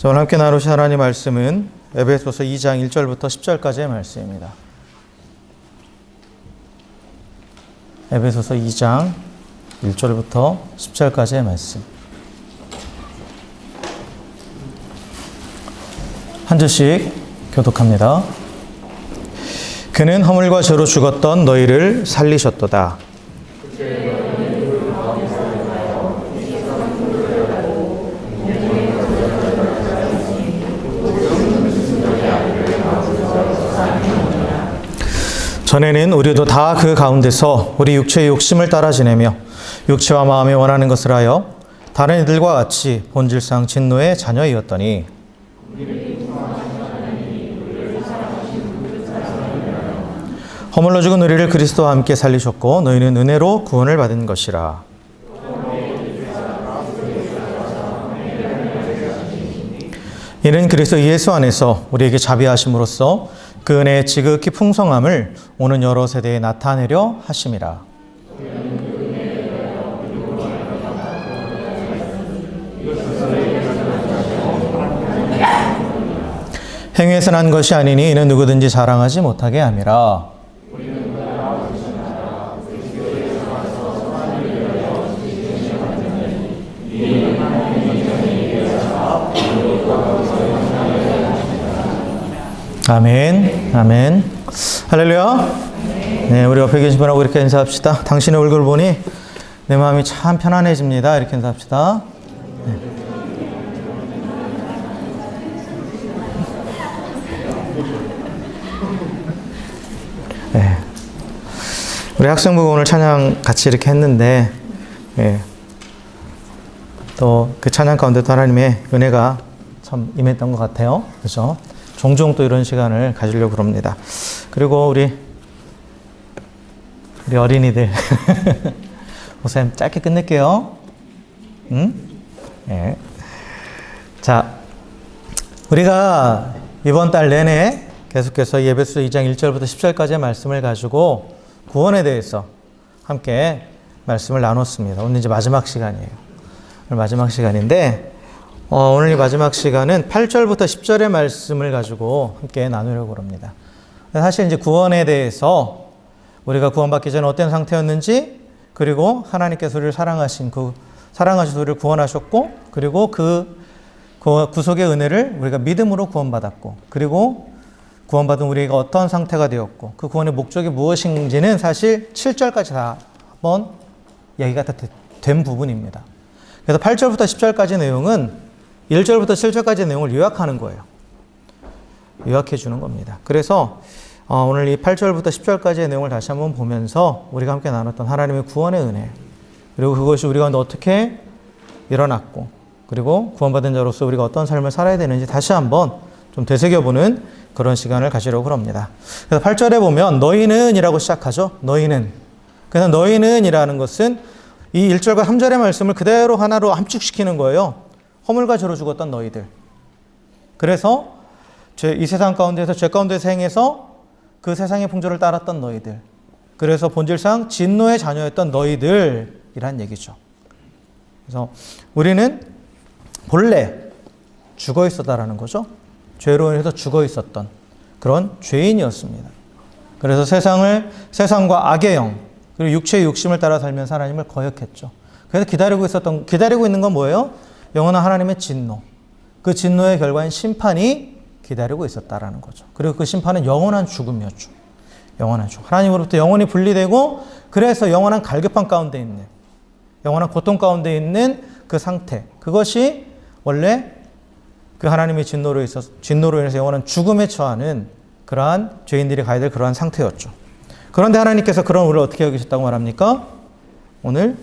오늘 함께 나누실 하나님 말씀은 에베소서 2장 1절부터 10절까지의 말씀입니다. 에베소서 2장 1절부터 10절까지의 말씀. 한 절씩 교독합니다. 그는 허물과 죄로 죽었던 너희를 살리셨도다. 전에는 우리도 다 그 가운데서 우리 육체의 욕심을 따라 지내며 육체와 마음에 원하는 것을 하여 다른 이들과 같이 본질상 진노의 자녀이었더니 허물로 죽은 우리를 그리스도와 함께 살리셨고 너희는 은혜로 구원을 받은 것이라. 이는 그리스도 예수 안에서 우리에게 자비하심으로써 그 은혜의 지극히 풍성함을 오는 여러 세대에 나타내려 하심이라. 행위에서 난 것이 아니니 이는 누구든지 자랑하지 못하게 함이라. 아멘, 아멘. 할렐루야. 네, 우리 옆에 계신 분하고 이렇게 인사합시다. 당신의 얼굴 보니 내 마음이 참 편안해집니다. 이렇게 인사합시다. 네. 네. 우리 학생부가 오늘 찬양 같이 이렇게 했는데, 네. 또 그 찬양 가운데도 하나님의 은혜가 참 임했던 것 같아요. 그렇죠? 종종 또 이런 시간을 가지려고 그럽니다. 그리고 우리 어린이들 목사님 짧게 끝낼게요. 응? 네. 자, 우리가 이번 달 내내 계속해서 에베소서 2장 1절부터 10절까지의 말씀을 가지고 구원에 대해서 함께 말씀을 나눴습니다. 오늘 이제 마지막 시간이에요. 오늘 마지막 시간인데 오늘 이 마지막 시간은 8절부터 10절의 말씀을 가지고 함께 나누려고 합니다. 사실 이제 구원에 대해서 우리가 구원받기 전에 어떤 상태였는지, 그리고 하나님께서 우리를 사랑하셔서 우리를 구원하셨고, 그리고 그 구속의 은혜를 우리가 믿음으로 구원받았고, 그리고 구원받은 우리가 어떤 상태가 되었고, 그 구원의 목적이 무엇인지는 사실 7절까지 다 한번 얘기가 다 된 부분입니다. 그래서 8절부터 10절까지 내용은 1절부터 7절까지의 내용을 요약하는 거예요. 요약해 주는 겁니다. 그래서 오늘 이 8절부터 10절까지의 내용을 다시 한번 보면서 우리가 함께 나눴던 하나님의 구원의 은혜, 그리고 그것이 우리 가운데 어떻게 일어났고, 그리고 구원받은 자로서 우리가 어떤 삶을 살아야 되는지 다시 한번 좀 되새겨보는 그런 시간을 가지려고 합니다. 그래서 8절에 보면 너희는 이라고 시작하죠. 너희는. 그래서 너희는 이라는 것은 이 1절과 3절의 말씀을 그대로 하나로 함축시키는 거예요. 허물과 죄로 죽었던 너희들. 그래서 이 세상 가운데서 죄 가운데서 행해서 그 세상의 풍조를 따랐던 너희들. 그래서 본질상 진노의 자녀였던 너희들이란 얘기죠. 그래서 우리는 본래 죽어 있었다라는 거죠. 죄로 인해서 죽어 있었던 그런 죄인이었습니다. 그래서 세상과 악의 영, 그리고 육체의 욕심을 따라 살면서 하나님을 거역했죠. 그래서 기다리고 있는 건 뭐예요? 영원한 하나님의 진노. 그 진노의 결과인 심판이 기다리고 있었다라는 거죠. 그리고 그 심판은 영원한 죽음이었죠. 영원한 죽음. 하나님으로부터 영원히 분리되고, 그래서 영원한 갈급함 가운데 있는, 영원한 고통 가운데 있는 그 상태. 그것이 원래 그 하나님의 진노로 인해서 영원한 죽음에 처하는 그러한 죄인들이 가야 될 그러한 상태였죠. 그런데 하나님께서 그런 우리를 어떻게 여기셨다고 말합니까? 오늘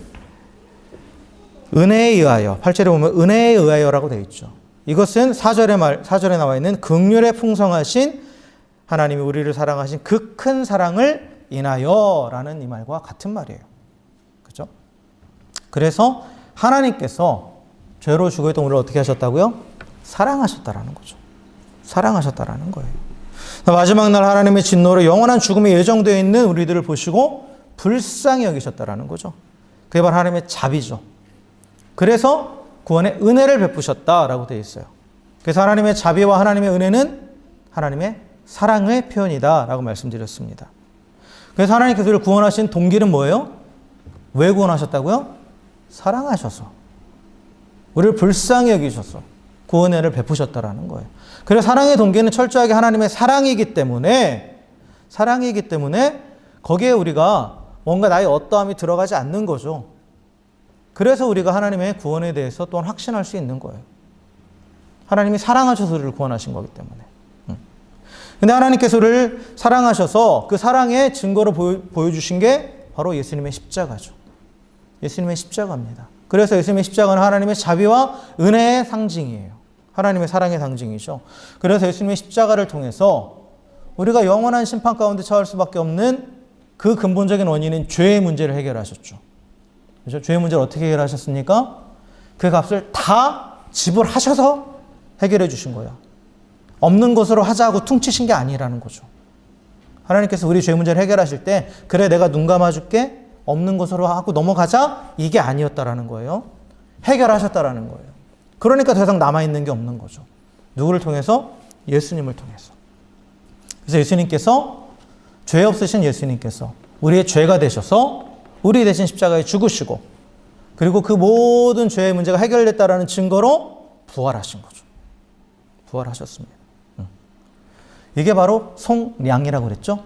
은혜에 의하여, 8절에 보면 은혜에 의하여라고 되어 있죠. 이것은 4절에 나와 있는 긍휼에 풍성하신 하나님이 우리를 사랑하신 그 큰 사랑을 인하여라는 이 말과 같은 말이에요. 그죠? 그래서 하나님께서 죄로 죽어있던 우리를 어떻게 하셨다고요? 사랑하셨다라는 거죠. 사랑하셨다라는 거예요. 마지막 날 하나님의 진노로 영원한 죽음에 예정되어 있는 우리들을 보시고 불쌍히 여기셨다라는 거죠. 그게 바로 하나님의 자비죠. 그래서 구원의 은혜를 베푸셨다라고 되어 있어요. 그래서 하나님의 자비와 하나님의 은혜는 하나님의 사랑의 표현이다 라고 말씀드렸습니다. 그래서 하나님께서 우리를 구원하신 동기는 뭐예요? 왜 구원하셨다고요? 사랑하셔서. 우리를 불쌍히 여기셔서 구원의 은혜를 베푸셨다라는 거예요. 그래서 사랑의 동기는 철저하게 하나님의 사랑이기 때문에 거기에 우리가 뭔가 나의 어떠함이 들어가지 않는 거죠. 그래서 우리가 하나님의 구원에 대해서 또한 확신할 수 있는 거예요. 하나님이 사랑하셔서 우리를 구원하신 거기 때문에. 근데 하나님께서 우리를 사랑하셔서 그 사랑의 증거로 보여주신 게 바로 예수님의 십자가죠. 예수님의 십자가입니다. 그래서 예수님의 십자가는 하나님의 자비와 은혜의 상징이에요. 하나님의 사랑의 상징이죠. 그래서 예수님의 십자가를 통해서 우리가 영원한 심판 가운데 처할 수밖에 없는 그 근본적인 원인인 죄의 문제를 해결하셨죠. 그렇죠? 죄의 문제를 어떻게 해결하셨습니까? 그 값을 다 지불하셔서 해결해 주신 거예요. 없는 것으로 하자고 퉁치신 게 아니라는 거죠. 하나님께서 우리 죄 문제를 해결하실 때 그래 내가 눈 감아줄게 없는 것으로 하고 넘어가자 이게 아니었다라는 거예요. 해결하셨다라는 거예요. 그러니까 더 이상 남아있는 게 없는 거죠. 누구를 통해서? 예수님을 통해서. 그래서 예수님께서 죄 없으신 예수님께서 우리의 죄가 되셔서 우리 대신 십자가에 죽으시고 그리고 그 모든 죄의 문제가 해결됐다라는 증거로 부활하신 거죠. 부활하셨습니다. 이게 바로 속량이라고 그랬죠.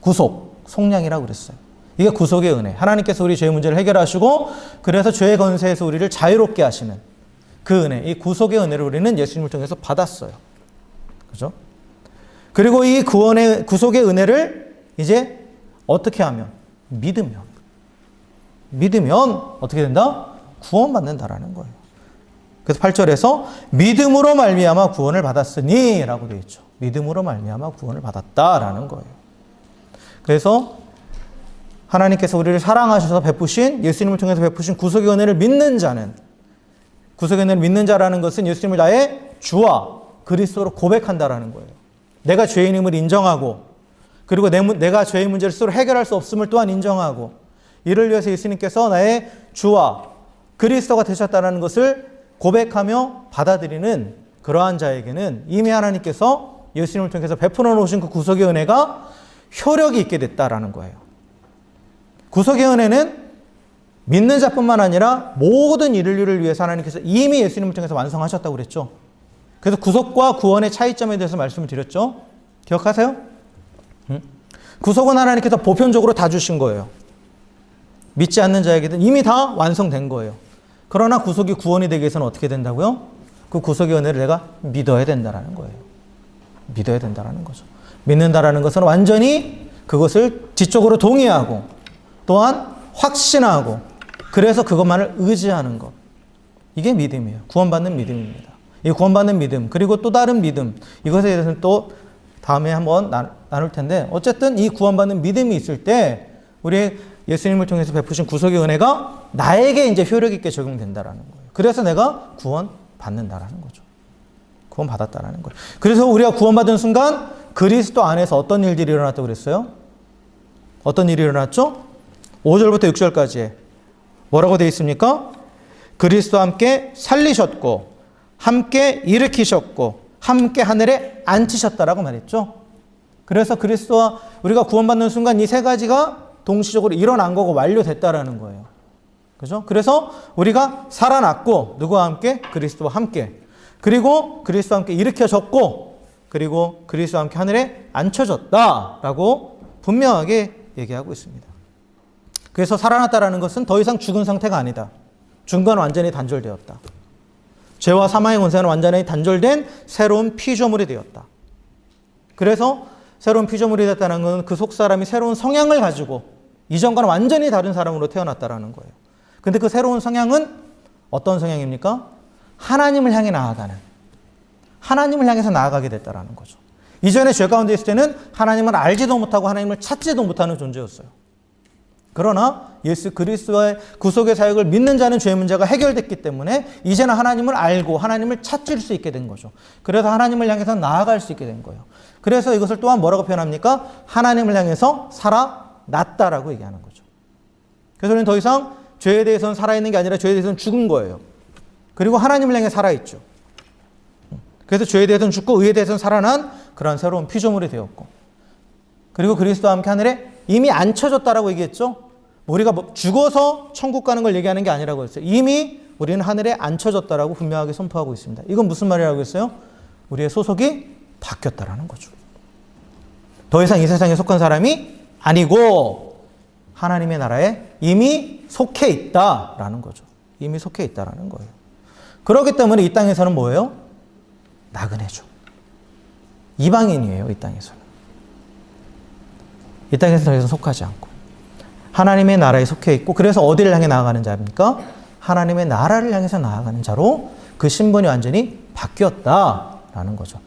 구속, 속량이라고 그랬어요. 이게 구속의 은혜. 하나님께서 우리 죄의 문제를 해결하시고 그래서 죄의 권세에서 우리를 자유롭게 하시는 그 은혜, 이 구속의 은혜를 우리는 예수님을 통해서 받았어요. 그죠? 그리고 이 구속의 은혜를 이제 어떻게 하면? 믿으면 어떻게 된다? 구원받는다라는 거예요. 그래서 8절에서 믿음으로 말미암아 구원을 받았으니 라고 되어 있죠. 믿음으로 말미암아 구원을 받았다라는 거예요. 그래서 하나님께서 우리를 사랑하셔서 베푸신 예수님을 통해서 베푸신 구속의 은혜를 믿는 자는 구속의 은혜를 믿는 자라는 것은 예수님을 나의 주와 그리스도로 고백한다라는 거예요. 내가 죄인임을 인정하고 그리고 내가 죄의 문제를 스스로 해결할 수 없음을 또한 인정하고 이를 위해서 예수님께서 나의 주와 그리스도가 되셨다는 것을 고백하며 받아들이는 그러한 자에게는 이미 하나님께서 예수님을 통해서 베풀어 놓으신 그 구속의 은혜가 효력이 있게 됐다라는 거예요. 구속의 은혜는 믿는 자뿐만 아니라 모든 인류를 위해서 하나님께서 이미 예수님을 통해서 완성하셨다고 그랬죠. 그래서 구속과 구원의 차이점에 대해서 말씀을 드렸죠. 기억하세요? 구속은 하나님께서 보편적으로 다 주신 거예요. 믿지 않는 자에게는 이미 다 완성된 거예요. 그러나 구속이 구원이 되기 위해서는 어떻게 된다고요? 그 구속의 은혜를 내가 믿어야 된다는 거예요. 믿어야 된다는 거죠. 믿는다라는 것은 완전히 그것을 지적으로 동의하고 또한 확신하고 그래서 그것만을 의지하는 것. 이게 믿음이에요. 구원받는 믿음입니다. 이 구원받는 믿음 그리고 또 다른 믿음 이것에 대해서는 또 다음에 한번 나눌 텐데 어쨌든 이 구원받는 믿음이 있을 때 우리 예수님을 통해서 베푸신 구속의 은혜가 나에게 이제 효력 있게 적용된다라는 거예요. 그래서 내가 구원받는다라는 거죠. 구원받았다라는 거예요. 그래서 우리가 구원받은 순간 그리스도 안에서 어떤 일들이 일어났다고 그랬어요? 어떤 일이 일어났죠? 5절부터 6절까지 뭐라고 되어 있습니까? 그리스도와 함께 살리셨고 함께 일으키셨고 함께 하늘에 앉히셨다라고 말했죠. 그래서 그리스도와 우리가 구원받는 순간 이 세 가지가 동시적으로 일어난 거고 완료됐다라는 거예요. 그죠? 그래서 우리가 살아났고 누구와 함께? 그리스도와 함께. 그리고 그리스도와 함께 일으켜졌고 그리고 그리스도와 함께 하늘에 앉혀졌다라고 분명하게 얘기하고 있습니다. 그래서 살아났다라는 것은 더 이상 죽은 상태가 아니다. 중간 완전히 단절되었다. 죄와 사망의 권세는 완전히 단절된 새로운 피조물이 되었다. 그래서 새로운 피조물이 됐다는 것은 그 속 사람이 새로운 성향을 가지고 이전과는 완전히 다른 사람으로 태어났다라는 거예요. 근데 그 새로운 성향은 어떤 성향입니까? 하나님을 향해 나아가는, 하나님을 향해서 나아가게 됐다라는 거죠. 이전에 죄 가운데 있을 때는 하나님을 알지도 못하고 하나님을 찾지도 못하는 존재였어요. 그러나 예수 그리스도의 구속의 사역을 믿는 자는 죄의 문제가 해결됐기 때문에 이제는 하나님을 알고 하나님을 찾을 수 있게 된 거죠. 그래서 하나님을 향해서 나아갈 수 있게 된 거예요. 그래서 이것을 또한 뭐라고 표현합니까? 하나님을 향해서 살아났다라고 얘기하는 거죠. 그래서 우리는 더 이상 죄에 대해서는 살아있는 게 아니라 죄에 대해서는 죽은 거예요. 그리고 하나님을 향해 살아있죠. 그래서 죄에 대해서는 죽고 의에 대해서는 살아난 그러한 새로운 피조물이 되었고, 그리고 그리스도와 함께 하늘에 이미 앉혀졌다라고 얘기했죠. 우리가 죽어서 천국 가는 걸 얘기하는 게 아니라고 했어요. 이미 우리는 하늘에 앉혀졌다라고 분명하게 선포하고 있습니다. 이건 무슨 말이라고 했어요? 우리의 소속이 바뀌었다라는 거죠. 더 이상 이 세상에 속한 사람이 아니고 하나님의 나라에 이미 속해 있다라는 거죠. 이미 속해 있다라는 거예요. 그렇기 때문에 이 땅에서는 뭐예요? 나그네죠. 이방인이에요. 이 땅에서는. 이 땅에서는 더 이상 속하지 않고 하나님의 나라에 속해 있고, 그래서 어디를 향해 나아가는 자입니까? 하나님의 나라를 향해서 나아가는 자로 그 신분이 완전히 바뀌었다라는 거죠.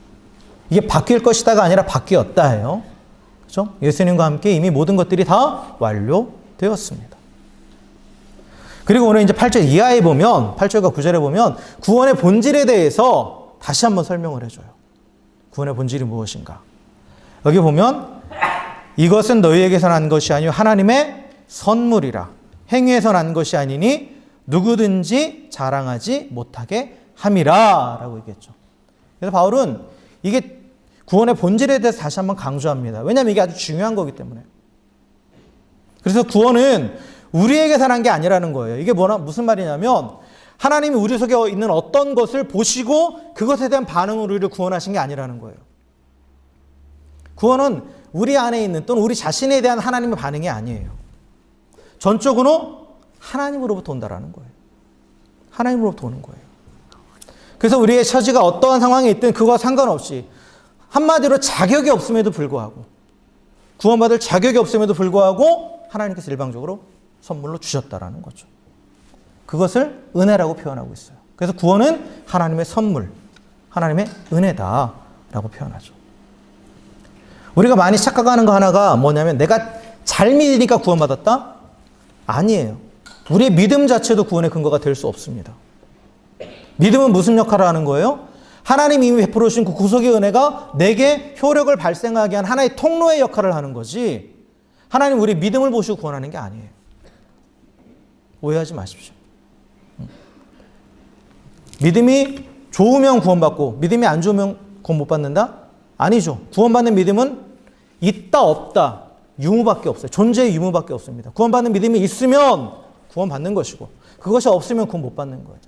이게 바뀔 것이다가 아니라 바뀌었다예요. 그렇죠? 예수님과 함께 이미 모든 것들이 다 완료되었습니다. 그리고 오늘 이제 8절 이하에 보면, 8절과 9절에 보면 구원의 본질에 대해서 다시 한번 설명을 해줘요. 구원의 본질이 무엇인가? 여기 보면 이것은 너희에게서 난 것이 아니요 하나님의 선물이라. 행위에서 난 것이 아니니 누구든지 자랑하지 못하게 함이라 라고 얘기했죠. 그래서 바울은 이게 구원의 본질에 대해서 다시 한번 강조합니다. 왜냐하면 이게 아주 중요한 거기 때문에. 그래서 구원은 우리에게서 난 게 아니라는 거예요. 이게 무슨 말이냐면 하나님이 우리 속에 있는 어떤 것을 보시고 그것에 대한 반응으로 우리를 구원하신 게 아니라는 거예요. 구원은 우리 안에 있는 또는 우리 자신에 대한 하나님의 반응이 아니에요. 전적으로 하나님으로부터 온다라는 거예요. 하나님으로부터 오는 거예요. 그래서 우리의 처지가 어떠한 상황에 있든 그거와 상관없이 한마디로 자격이 없음에도 불구하고, 구원받을 자격이 없음에도 불구하고 하나님께서 일방적으로 선물로 주셨다라는 거죠. 그것을 은혜라고 표현하고 있어요. 그래서 구원은 하나님의 선물, 하나님의 은혜다라고 표현하죠. 우리가 많이 착각하는 거 하나가 뭐냐면 내가 잘 믿으니까 구원받았다? 아니에요. 우리의 믿음 자체도 구원의 근거가 될 수 없습니다. 믿음은 무슨 역할을 하는 거예요? 하나님이 이미 베풀어 주신 그 구속의 은혜가 내게 효력을 발생하게 한 하나의 통로의 역할을 하는 거지, 하나님 우리 믿음을 보시고 구원하는 게 아니에요. 오해하지 마십시오. 믿음이 좋으면 구원받고 믿음이 안 좋으면 구원 못 받는다? 아니죠. 구원받는 믿음은 있다 없다 유무밖에 없어요. 존재의 유무밖에 없습니다. 구원받는 믿음이 있으면 구원받는 것이고 그것이 없으면 구원 못 받는 거예요.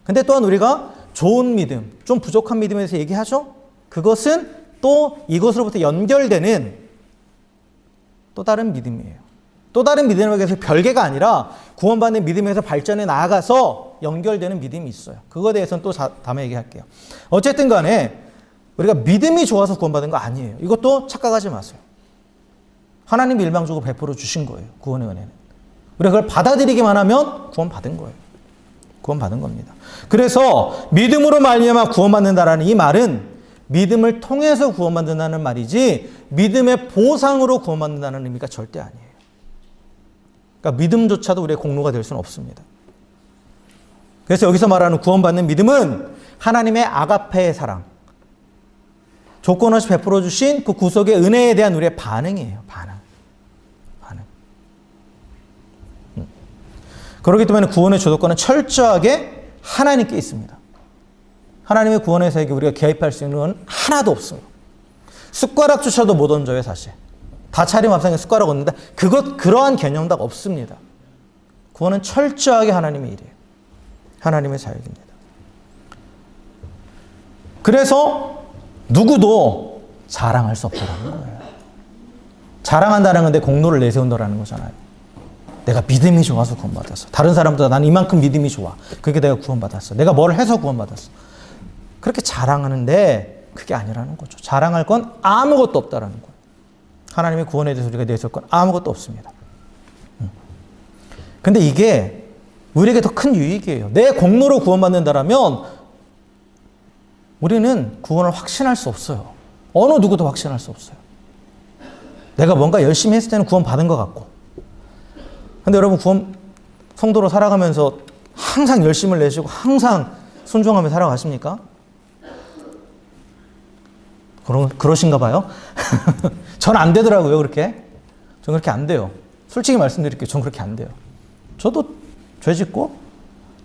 근데 또한 우리가 좋은 믿음, 좀 부족한 믿음에 대해서 얘기하죠? 그것은 또 이것으로부터 연결되는 또 다른 믿음이에요. 또 다른 믿음에 대해서 별개가 아니라 구원받는 믿음에서 발전해 나아가서 연결되는 믿음이 있어요. 그거에 대해서는 또 다음에 얘기할게요. 어쨌든 간에 우리가 믿음이 좋아서 구원받은 거 아니에요. 이것도 착각하지 마세요. 하나님이 일방적으로 베풀어 주신 거예요. 구원의 은혜는. 우리가 그걸 받아들이기만 하면 구원받은 거예요. 구원받은 겁니다. 그래서 믿음으로 말미암아 구원받는다라는 이 말은 믿음을 통해서 구원받는다는 말이지 믿음의 보상으로 구원받는다는 의미가 절대 아니에요. 그러니까 믿음조차도 우리의 공로가 될 수는 없습니다. 그래서 여기서 말하는 구원받는 믿음은 하나님의 아가페의 사랑, 조건 없이 베풀어 주신 그 구속의 은혜에 대한 우리의 반응이에요. 반응. 그렇기 때문에 구원의 주도권은 철저하게 하나님께 있습니다. 하나님의 구원의 세계에 우리가 개입할 수 있는 건 하나도 없습니다. 숟가락조차도 못 얹어요, 사실. 다 차림 앞상에 숟가락 얹는다. 그러한 개념도 없습니다. 구원은 철저하게 하나님의 일이에요. 하나님의 자유입니다. 그래서 누구도 자랑할 수 없다는 거예요. 자랑한다는 건 내 공로를 내세운다라는 거잖아요. 내가 믿음이 좋아서 구원받았어. 다른 사람보다 나는 이만큼 믿음이 좋아. 그게 내가 구원받았어. 내가 뭘 해서 구원받았어. 그렇게 자랑하는데 그게 아니라는 거죠. 자랑할 건 아무것도 없다라는 거예요. 하나님의 구원에 대해서 우리가 내세울 건 아무것도 없습니다. 근데 이게 우리에게 더 큰 유익이에요. 내 공로로 구원받는다라면 우리는 구원을 확신할 수 없어요. 어느 누구도 확신할 수 없어요. 내가 뭔가 열심히 했을 때는 구원 받은 것 같고, 근데 여러분 성도로 살아가면서 항상 열심을 내시고 항상 순종하며 살아가십니까? 그러신가 봐요. 전 안 되더라고요, 그렇게. 전 그렇게 안 돼요. 솔직히 말씀드릴게요. 전 그렇게 안 돼요. 저도 죄 짓고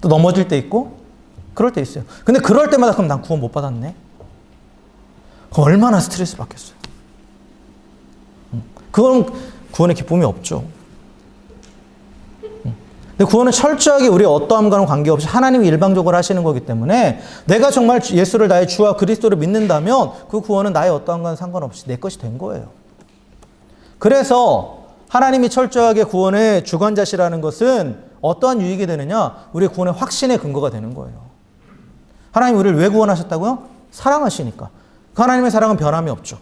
또 넘어질 때 있고 그럴 때 있어요. 근데 그럴 때마다 그럼 난 구원 못 받았네? 그럼 얼마나 스트레스 받겠어요. 그건 구원의 기쁨이 없죠. 근데 구원은 철저하게 우리의 어떠함과는 관계없이 하나님이 일방적으로 하시는 거기 때문에 내가 정말 예수를 나의 주와 그리스도를 믿는다면 그 구원은 나의 어떠함과는 상관없이 내 것이 된 거예요. 그래서 하나님이 철저하게 구원의 주관자시라는 것은 어떠한 유익이 되느냐? 우리의 구원의 확신의 근거가 되는 거예요. 하나님 우리를 왜 구원하셨다고요? 사랑하시니까. 그 하나님의 사랑은 변함이 없죠.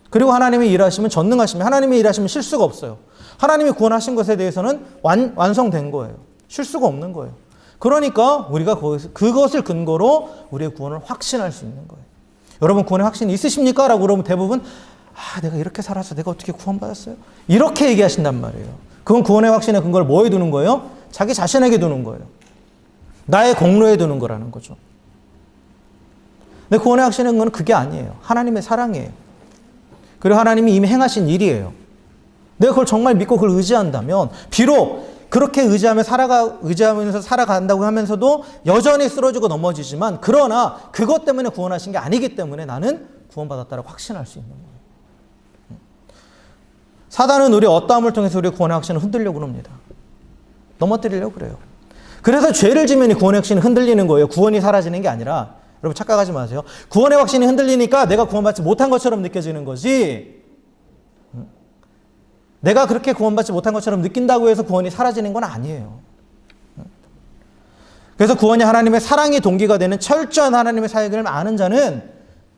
그리고 하나님의 일하시면 전능하시면 하나님의 일하시면 실수가 없어요. 하나님이 구원하신 것에 대해서는 완성된 거예요. 실수가 없는 거예요. 그러니까 우리가 그것을 근거로 우리의 구원을 확신할 수 있는 거예요. 여러분 구원의 확신이 있으십니까? 라고 그러면 대부분 내가 이렇게 살아서 내가 어떻게 구원받았어요? 이렇게 얘기하신단 말이에요. 그건 구원의 확신의 근거를 뭐에 두는 거예요? 자기 자신에게 두는 거예요. 나의 공로에 두는 거라는 거죠. 근데 구원의 확신의 건 그게 아니에요. 하나님의 사랑이에요. 그리고 하나님이 이미 행하신 일이에요. 내가 그걸 정말 믿고 그걸 의지한다면 비록 그렇게 의지하면서 살아간다고 하면서도 여전히 쓰러지고 넘어지지만 그러나 그것 때문에 구원하신 게 아니기 때문에 나는 구원받았다라고 확신할 수 있는 거예요. 사단은 우리 어떠함을 통해서 우리의 구원의 확신을 흔들려고 합니다. 넘어뜨리려고 그래요. 그래서 죄를 지면 이 구원의 확신이 흔들리는 거예요. 구원이 사라지는 게 아니라. 여러분 착각하지 마세요. 구원의 확신이 흔들리니까 내가 구원받지 못한 것처럼 느껴지는 거지. 내가 그렇게 구원받지 못한 것처럼 느낀다고 해서 구원이 사라지는 건 아니에요. 그래서 구원이 하나님의 사랑이 동기가 되는 철저한 하나님의 사역을 아는 자는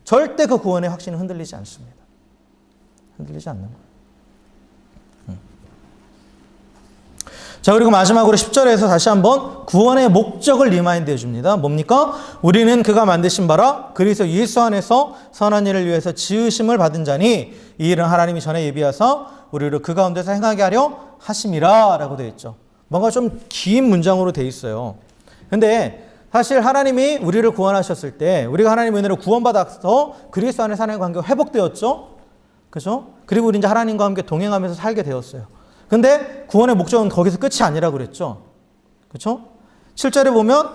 절대 그 구원의 확신은 흔들리지 않습니다. 흔들리지 않는 거예요. 자, 그리고 마지막으로 10절에서 다시 한번 구원의 목적을 리마인드 해줍니다. 뭡니까? 우리는 그가 만드신 바라 그리스도 예수 안에서 선한 일을 위해서 지으심을 받은 자니 이 일은 하나님이 전에 예비하사 우리를 그 가운데서 행하게 하려 하심이라 라고 되어 있죠. 뭔가 좀 긴 문장으로 되어 있어요. 근데 사실 하나님이 우리를 구원하셨을 때 우리가 하나님의 은혜로 구원받아서 그리스도 안에 사는 관계가 회복되었죠. 그죠? 그리고 우리 이제 하나님과 함께 동행하면서 살게 되었어요. 근데 구원의 목적은 거기서 끝이 아니라고 그랬죠. 그렇죠? 7절에 보면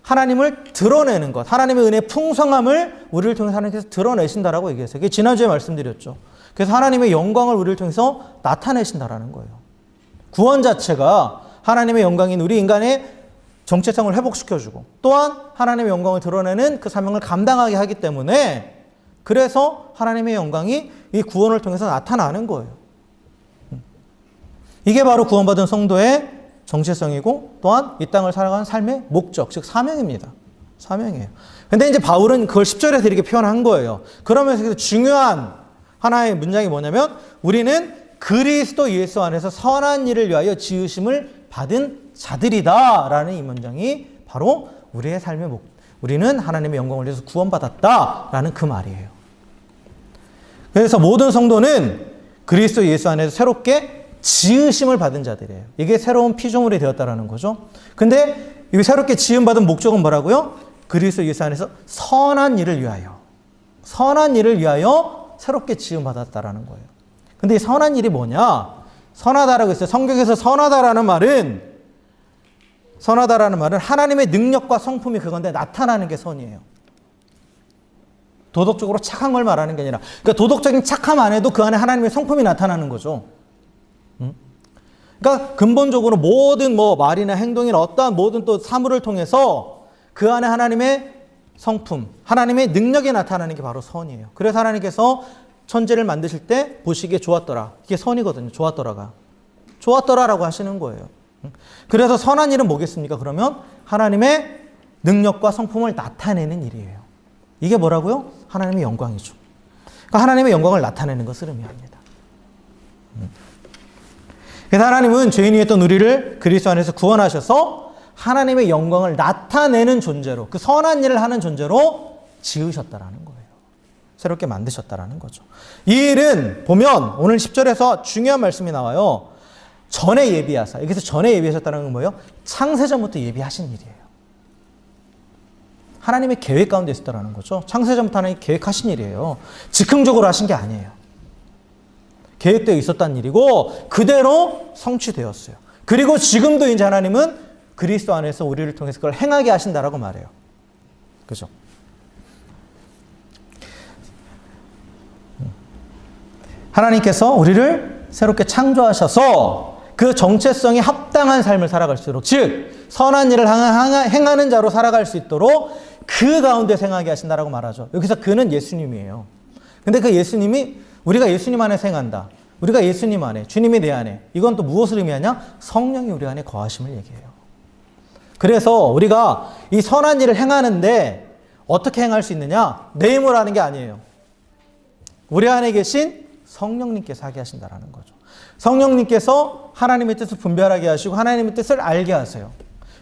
하나님을 드러내는 것, 하나님의 은혜의 풍성함을 우리를 통해서 하나님께서 드러내신다라고 얘기했어요. 그게 지난주에 말씀드렸죠. 그래서 하나님의 영광을 우리를 통해서 나타내신다라는 거예요. 구원 자체가 하나님의 영광인 우리 인간의 정체성을 회복시켜주고 또한 하나님의 영광을 드러내는 그 사명을 감당하게 하기 때문에 그래서 하나님의 영광이 이 구원을 통해서 나타나는 거예요. 이게 바로 구원받은 성도의 정체성이고 또한 이 땅을 살아가는 삶의 목적, 즉 사명입니다. 사명이에요. 근데 이제 바울은 그걸 10절에서 이렇게 표현한 거예요. 그러면서 중요한 하나의 문장이 뭐냐면 우리는 그리스도 예수 안에서 선한 일을 위하여 지으심을 받은 자들이다 라는 이 문장이 바로 우리의 삶의 우리는 하나님의 영광을 위해서 구원받았다라는 그 말이에요. 그래서 모든 성도는 그리스도 예수 안에서 새롭게 지으심을 받은 자들이에요. 이게 새로운 피조물이 되었다라는 거죠. 근데 이 새롭게 지음받은 목적은 뭐라고요? 그리스도 예수 안에서 선한 일을 위하여. 선한 일을 위하여 새롭게 지음받았다라는 거예요. 근데 이 선한 일이 뭐냐? 선하다라고 했어요. 성경에서 선하다라는 말은 하나님의 능력과 성품이 그건데 나타나는 게 선이에요. 도덕적으로 착한 걸 말하는 게 아니라 그러니까 도덕적인 착함 안에도 그 안에 하나님의 성품이 나타나는 거죠. 그러니까 근본적으로 모든 말이나 행동이나 어떠한 모든 또 사물을 통해서 그 안에 하나님의 성품, 하나님의 능력이 나타나는 게 바로 선이에요. 그래서 하나님께서 천지를 만드실 때 보시기에 좋았더라. 이게 선이거든요. 좋았더라라고 하시는 거예요. 그래서 선한 일은 뭐겠습니까? 그러면 하나님의 능력과 성품을 나타내는 일이에요. 이게 뭐라고요? 하나님의 영광이죠. 그러니까 하나님의 영광을 나타내는 것을 의미합니다. 그래서 하나님은 죄인이었던 우리를 그리스도 안에서 구원하셔서 하나님의 영광을 나타내는 존재로 그 선한 일을 하는 존재로 지으셨다라는 거예요. 새롭게 만드셨다라는 거죠. 이 일은 보면 오늘 10절에서 중요한 말씀이 나와요. 전에 예비하사. 여기서 전에 예비하셨다는 건 뭐예요? 창세전부터 예비하신 일이에요. 하나님의 계획 가운데 있었다라는 거죠. 창세전부터 하나님이 계획하신 일이에요. 즉흥적으로 하신 게 아니에요. 계획되어 있었다는 일이고 그대로 성취되었어요. 그리고 지금도 이제 하나님은 그리스도 안에서 우리를 통해서 그걸 행하게 하신다라고 말해요. 그죠? 하나님께서 우리를 새롭게 창조하셔서 그 정체성이 합당한 삶을 살아갈 수 있도록, 즉 선한 일을 행하는 자로 살아갈 수 있도록 그 가운데 생하게 하신다라고 말하죠. 여기서 그는 예수님이에요. 근데 그 예수님이 우리가 예수님 안에 생한다. 우리가 예수님 안에, 주님이 내 안에. 이건 또 무엇을 의미하냐? 성령이 우리 안에 거하심을 얘기해요. 그래서 우리가 이 선한 일을 행하는데 어떻게 행할 수 있느냐? 내 힘으로 하는 게 아니에요. 우리 안에 계신 성령님께서 하게 하신다라는 거죠. 성령님께서 하나님의 뜻을 분별하게 하시고 하나님의 뜻을 알게 하세요.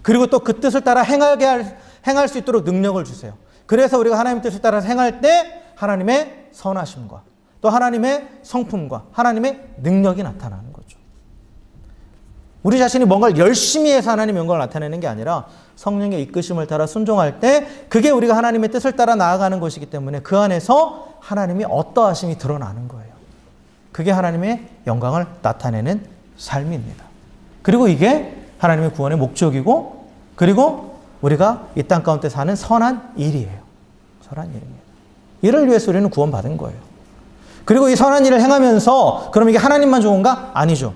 그리고 또 그 뜻을 따라 행할 수 있도록 능력을 주세요. 그래서 우리가 하나님의 뜻을 따라서 행할 때 하나님의 선하심과 또 하나님의 성품과 하나님의 능력이 나타나는 거죠. 우리 자신이 뭔가를 열심히 해서 하나님의 영광을 나타내는 게 아니라 성령의 이끄심을 따라 순종할 때 그게 우리가 하나님의 뜻을 따라 나아가는 것이기 때문에 그 안에서 하나님이 어떠하심이 드러나는 거예요. 그게 하나님의 영광을 나타내는 삶입니다. 그리고 이게 하나님의 구원의 목적이고 그리고 우리가 이 땅 가운데 사는 선한 일이에요. 선한 일입니다. 이를 위해서 우리는 구원받은 거예요. 그리고 이 선한 일을 행하면서 그럼 이게 하나님만 좋은가? 아니죠.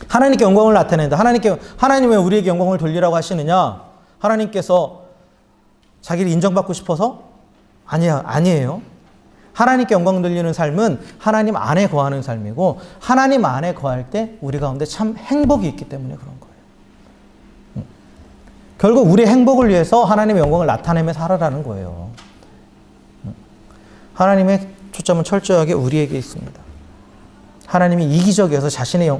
하나님께 영광을 나타낸다. 하나님 왜 우리에게 영광을 돌리라고 하시느냐? 하나님께서 자기를 인정받고 싶어서? 아니에요. 하나님께 영광 돌리는 삶은 하나님 안에 거하는 삶이고 하나님 안에 거할 때 우리 가운데 참 행복이 있기 때문에 그런 거예요. 결국 우리의 행복을 위해서 하나님의 영광을 나타내며 살아라는 거예요. 하나님의 초점은 철저하게 우리에게 있습니다. 하나님이 이기적이어서 자신이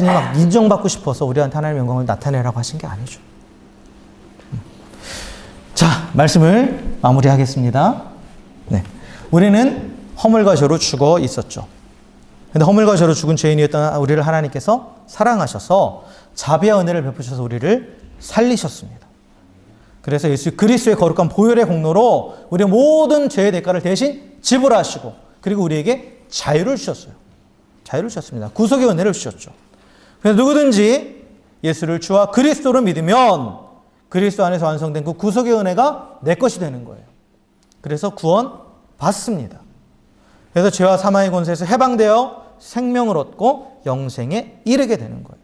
막 인정받고 싶어서 우리한테 하나님의 영광을 나타내라고 하신 게 아니죠. 자, 말씀을 마무리하겠습니다. 네. 우리는 허물과 죄로 죽어 있었죠. 근데 허물과 죄로 죽은 죄인이었던 우리를 하나님께서 사랑하셔서 자비와 은혜를 베푸셔서 우리를 살리셨습니다. 그래서 예수 그리스도의 거룩한 보혈의 공로로 우리의 모든 죄의 대가를 대신 지불하시고 그리고 우리에게 자유를 주셨어요. 자유를 주셨습니다. 구속의 은혜를 주셨죠. 그래서 누구든지 예수를 주와 그리스도로 믿으면 그리스도 안에서 완성된 그 구속의 은혜가 내 것이 되는 거예요. 그래서 구원 받습니다. 그래서 죄와 사망의 권세에서 해방되어 생명을 얻고 영생에 이르게 되는 거예요.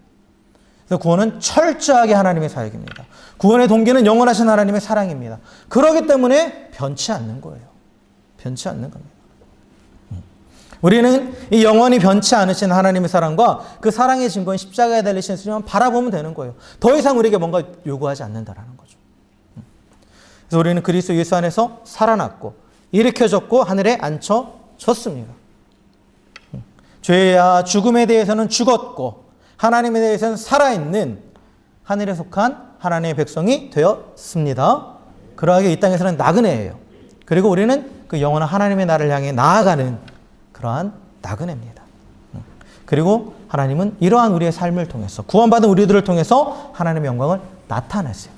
그래서 구원은 철저하게 하나님의 사역입니다. 구원의 동기는 영원하신 하나님의 사랑입니다. 그렇기 때문에 변치 않는 거예요. 변치 않는 겁니다. 우리는 이 영원히 변치 않으신 하나님의 사랑과 그 사랑의 증거인 십자가에 달리신 예수님만 바라보면 되는 거예요. 더 이상 우리에게 뭔가 요구하지 않는다라는 거죠. 그래서 우리는 그리스도 예수 안에서 살아났고 일으켜졌고 하늘에 앉혀졌습니다. 죄와 죽음에 대해서는 죽었고 하나님에 대해서는 살아있는 하늘에 속한 하나님의 백성이 되었습니다. 그러하게 이 땅에서는 나그네예요. 그리고 우리는 그 영원한 하나님의 나라를 향해 나아가는 그러한 나그네입니다. 그리고 하나님은 이러한 우리의 삶을 통해서 구원받은 우리들을 통해서 하나님의 영광을 나타내세요.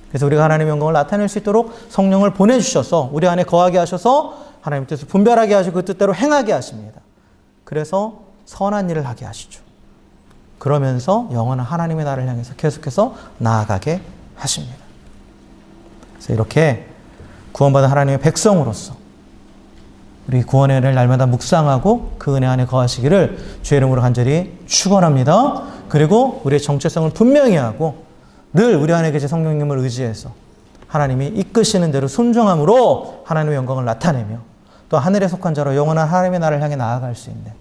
그래서 우리가 하나님의 영광을 나타낼 수 있도록 성령을 보내주셔서 우리 안에 거하게 하셔서 하나님의 뜻을 분별하게 하시고 그 뜻대로 행하게 하십니다. 그래서 선한 일을 하게 하시죠. 그러면서 영원한 하나님의 나라를 향해서 계속해서 나아가게 하십니다. 그래서 이렇게 구원받은 하나님의 백성으로서 우리 구원의 은혜를 날마다 묵상하고 그 은혜 안에 거하시기를 주의 이름으로 간절히 축원합니다. 그리고 우리의 정체성을 분명히 하고 늘 우리 안에 계신 성령님을 의지해서 하나님이 이끄시는 대로 순종함으로 하나님의 영광을 나타내며 또 하늘에 속한 자로 영원한 하나님의 나라를 향해 나아갈 수 있는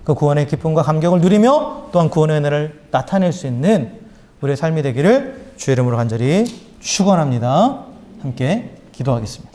그 구원의 기쁨과 감격을 누리며 또한 구원의 은혜를 나타낼 수 있는 우리의 삶이 되기를 주의 이름으로 간절히 축원합니다. 함께 기도하겠습니다.